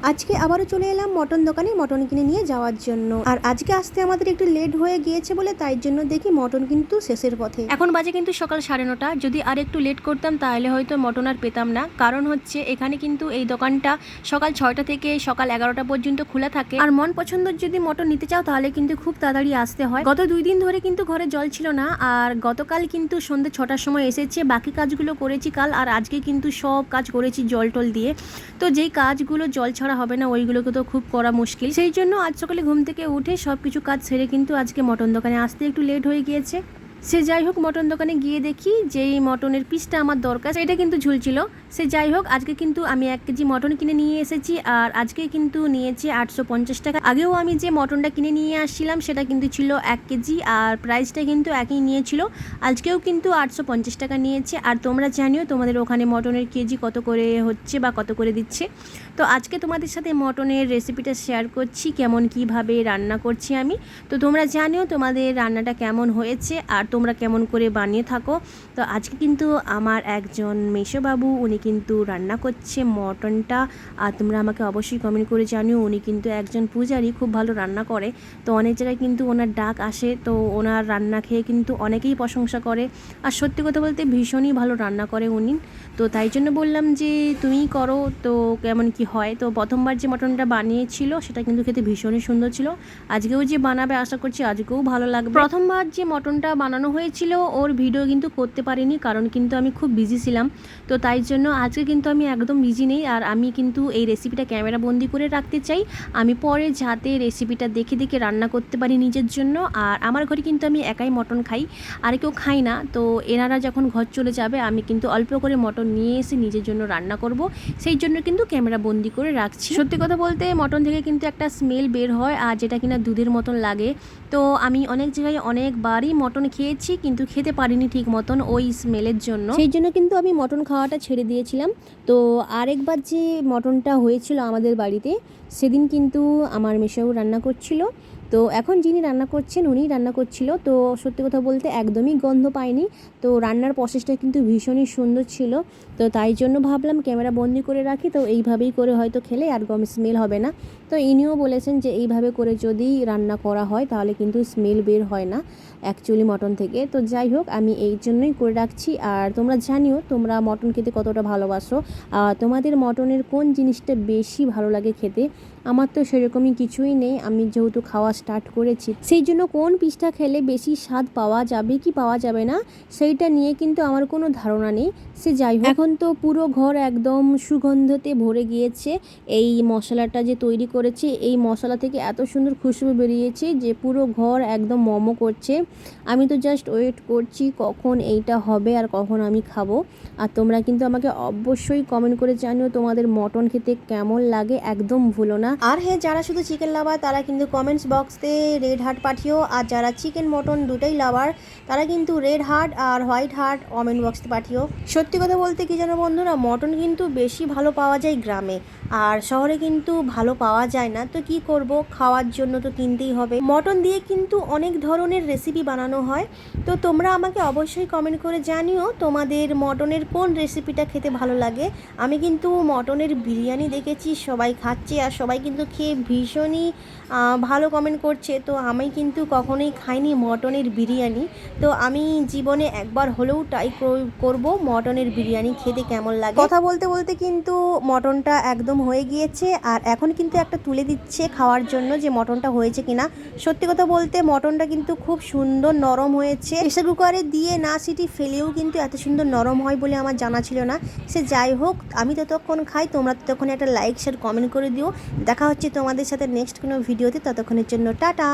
আজকে আবারও চলে এলাম মটন দোকানে মটন কিনে নিয়ে যাওয়ার জন্য। আর আজকে আসতে আমাদের একটু লেট হয়ে গিয়েছে বলে তাই জন্য দেখি মটন কিন্তু শেষের পথে। এখন বাজে কিন্তু সকাল 9:30। যদি আর একটু লেট করতাম তাহলে হয়তো মটন আর পেতাম না। কারণ হচ্ছে এখানে কিন্তু এই দোকানটা সকাল 6টা থেকে সকাল 11টা পর্যন্ত খোলা থাকে। আর মন পছন্দের যদি মটন নিতে চাও তাহলে কিন্তু খুব তাড়াতাড়ি আসতে হয়। গত 2 দিন ধরে কিন্তু ঘরে জল ছিল না, আর গতকাল কিন্তু সন্ধ্যে 6টার সময় এসেছে। বাকি কাজগুলো করেছি কাল, আর আজকে কিন্তু সব কাজ করেছি জল টল দিয়ে। তো যেই কাজগুলো জল ছাড়া হবে না ওইগুলোকে তো খুব করা মুশকিল। সেই জন্য আজ সকালে ঘুম থেকে উঠে সব কিছু কাজ সেরে কিন্তু আজকে মটন দোকানে আসতে একটু লেট হয়ে গিয়েছে। সে যাই হোক, মটন দোকানে গিয়ে দেখি যেই মটনের পিসটা আমার দরকার সেটা কিন্তু ঝুলছিল। সে যাই হোক, আজকে কিন্তু আমি 1 কেজি মটন কিনে নিয়ে এসেছি, আর আজকে কিন্তু নিয়েছি 850 টাকা। আগেও আমি যে মটনটা কিনে নিয়ে আসছিলাম সেটা কিন্তু ছিল 1 কেজি, আর প্রাইসটা কিন্তু একই নিয়েছিল। আজকেও কিন্তু 850 টাকা নিয়েছে। আর তোমরা জানিও তোমাদের ওখানে মটনের কেজি কত করে হচ্ছে বা কত করে দিচ্ছে। তো আজকে তোমাদের সাথে মটনের রেসিপিটা শেয়ার করছি, কেমন কিভাবে রান্না করছি আমি। তো তোমরা জানিও তোমাদের রান্নাটা কেমন হয়েছে আর তোমরা কেমন করে বানিয়ে থাকো। তো আজকে কিন্তু আমার একজন মেশোবাবু উনি কিন্তু রান্না করছে মটনটা, আর তোমরা আমাকে অবশ্যই কমেন্ট করে জানিও। উনি কিন্তু একজন পূজারি, খুব ভালো রান্না করে। তো অনেক জায়গায় কিন্তু ওনার ডাক আসে, তো ওনার রান্না খেয়ে কিন্তু অনেকেই প্রশংসা করে। আর সত্যি কথা বলতে ভীষণই ভালো রান্না করে উনি। তো তাই জন্য বললাম যে তুমিই করো, তো কেমন কি হয়। তো প্রথমবার যে মটনটা বানিয়েছিল সেটা কিন্তু খেতে ভীষণই সুন্দর ছিল। আজকেও যে বানাবে আশা করছি আজকেও ভালো লাগবে। প্রথমবার যে মটনটা বানানো হয়েছিল ওর ভিডিও কিন্তু করতে পারিনি, কারণ কিন্তু আমি খুব বিজি ছিলাম। তো তাই জন্য আজকে কিন্তু আমি একদম বিজি নেই, আর আমি কিন্তু এই রেসিপিটা ক্যামেরা বন্দি করে রাখতে চাই। আমি পরে যাতে রেসিপিটা দেখে দেখে রান্না করতে পারি নিজের জন্য। আর আমার ঘরে কিন্তু আমি একাই মটন খাই, আর কেউ খাই না। তো এনারা যখন ঘর চলে যাবে আমি কিন্তু অল্প করে মটন নিয়ে এসে নিজের জন্য রান্না করব, সেই জন্য কিন্তু ক্যামেরা বন্দি করে রাখছি। সত্যি কথা বলতে মটন থেকে কিন্তু একটা স্মেল বের হয়, আর যেটা কিনা দুধের মতন লাগে। তো আমি অনেক জায়গায় অনেকবারই মটন খেয়েছি কিন্তু খেতে পারিনি ঠিক মতন ওই স্মেলের জন্য। সেই জন্য কিন্তু আমি মটন খাওয়াটা ছেড়ে দিয়েছিলাম। তো আরেকবার যে মটনটা হয়েছিল আমাদের বাড়িতে সেদিন কিন্তু আমার মেশাও রান্না করছিল। তো এখন যিনি রান্না করছেন উনিই রান্না করছিল। তো সত্যি কথা বলতে একদমই গন্ধ পাইনি। তো রান্নার প্রসেসটা কিন্তু ভীষণই সুন্দর ছিল। তো তাই জন্য ভাবলাম ক্যামেরা বন্দি করে রাখি, তো এইভাবেই করে হয়তো খেলে আর গম স্মেল হবে না। তো ইনিও বলেছেন যে এইভাবে করে যদি রান্না করা হয় তাহলে কিন্তু স্মেল বের হয় না অ্যাকচুয়ালি মটন থেকে। তো যাই হোক, আমি এই জন্যই করে রাখছি। আর তোমরা জানিও তোমরা মটন খেতে কতটা ভালোবাসো, তোমাদের মটনের কোন জিনিসটা বেশি ভালো লাগে খেতে। আমার তো সেরকমই কিছুই নেই, আমি যেহেতু খাওয়া স্টার্ট করেছি সেই জন্য কোন পিসটা খেলে বেশি স্বাদ পাওয়া যাবে কি পাওয়া যাবে না সেইটা নিয়ে কিন্তু আমার কোনো ধারণা নেই। সে যাই হোক, এখন তো পুরো ঘর একদম সুগন্ধতে ভরে গিয়েছে। এই মশলাটা যে তৈরি করেছে এই মশলা থেকে এত সুন্দর খুশবু বেরিয়েছে যে পুরো ঘর একদম মমো করছে। আমি তো জাস্ট ওয়েট করছি কখন এইটা হবে আর কখন আমি খাবো। আর তোমরা কিন্তু আমাকে অবশ্যই কমেন্ট করে জানিও তোমাদের মটন খেতে কেমন লাগে, একদম ভুলো না। আর হ্যাঁ, যারা শুধু চিকেন লাভার তারা কিন্তু কমেন্টস বক্সে রেড হার্ট পাঠিও, আর যারা চিকেন মটন দুটোই লাভার তারা কিন্তু রেড হার্ট আর হোয়াইট হার্ট কমেন্ট বক্সে পাঠিও। সত্যি কথা বলতে কি জানো বন্ধুরা, মটন কিন্তু বেশি ভালো পাওয়া যায় গ্রামে, আর শহরে কিন্তু ভালো পাওয়া যায় না। তো কি করব, খাওয়ার জন্য তো কিনতেই হবে। মটন দিয়ে কিন্তু অনেক ধরনের রেসিপি বানানো হয়। তো তোমরা আমাকে অবশ্যই কমেন্ট করে জানিও তোমাদের মটনের কোন রেসিপিটা খেতে ভালো লাগে। আমি কিন্তু মটনের বিরিয়ানি দেখেছি সবাই খাচ্ছে, আর সবাই কিন্তু খেয়ে ভীষণই ভালো কমেন্ট করছে। তো আমি কিন্তু কখনোই খাইনি মটনের বিরিয়ানি। তো আমি জীবনে একবার হলেও ট্রাই করব মটনের বিরিয়ানি খেতে কেমন লাগে। কথা বলতে বলতে কিন্তু মটনটা একদম হয়ে গিয়েছে, আর এখন কিন্তু একটা তুলে দিচ্ছে খাওয়ার জন্য যে মটনটা হয়েছে কিনা। সত্যি কথা বলতে মটনটা কিন্তু খুব সুন্দর নরম হয়েছে। প্রেসার কুকারে দিয়ে না সিটি ফেলেও কিন্তু এত সুন্দর নরম হয় বলে আমার জানা ছিল না। সে যাই হোক, আমি ততক্ষণ খাই, তোমরা ততক্ষণ একটা লাইক শেয়ার কমেন্ট করে দিও। দেখা হচ্ছে তোমাদের সাথে নেক্সট কোনো ভিডিওতে, ততক্ষণের জন্য টাটা।